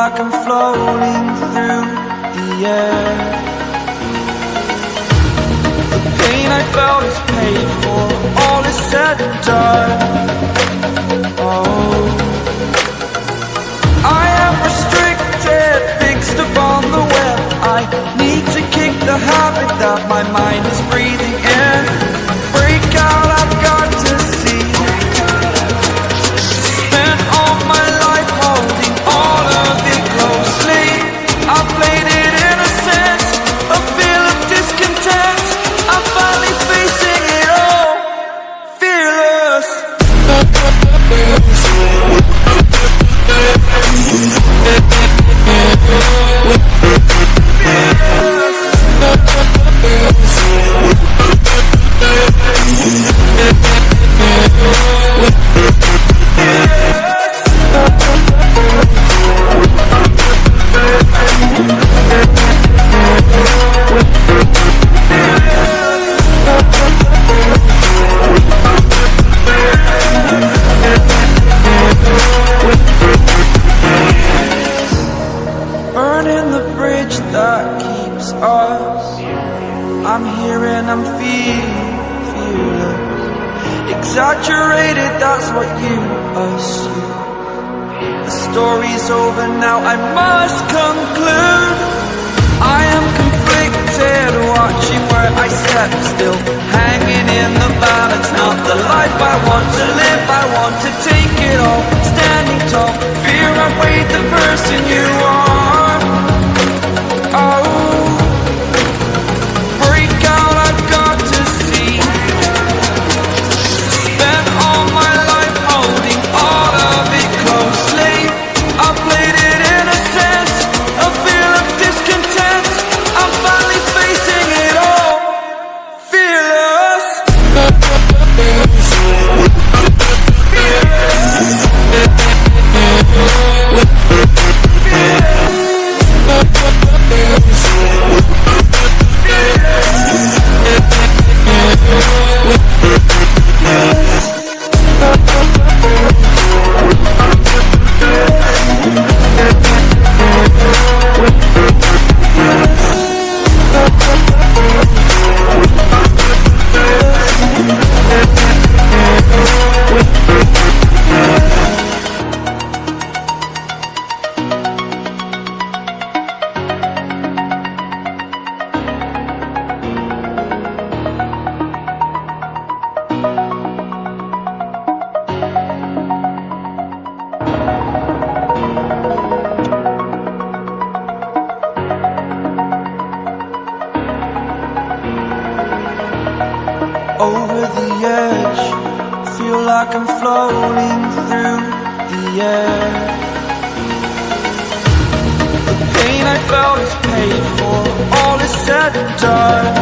like I'm floating through the air. The pain I felt is paid for, all is said and done. Oh, I am restricted, fixed upon the web. I need to kick the habit that my mind is breathing in. Break out, I've got to see. Spent all my life holding all of it closely. I played it innocent, a feel of discontent. I'm finally facing it all, fearless. Burning the bridge that keeps us. I'm here and I'm feeling fearless. Exaggerated, that's what you assume. The story's over now, I must conclude. I am conflicted, watching where I step still, hanging in the balance. Not the life I want to live, I want to take it all. Standing tall, fear I've weighed the person you are. Oh, break out, I've got to see. Spent all my life holding all of it closely. I played it innocent, a feel of discontent. I'm finally facing it all, fearless. Over the edge, feel like I'm floating through the air. The pain I felt is paid for, all is said and done.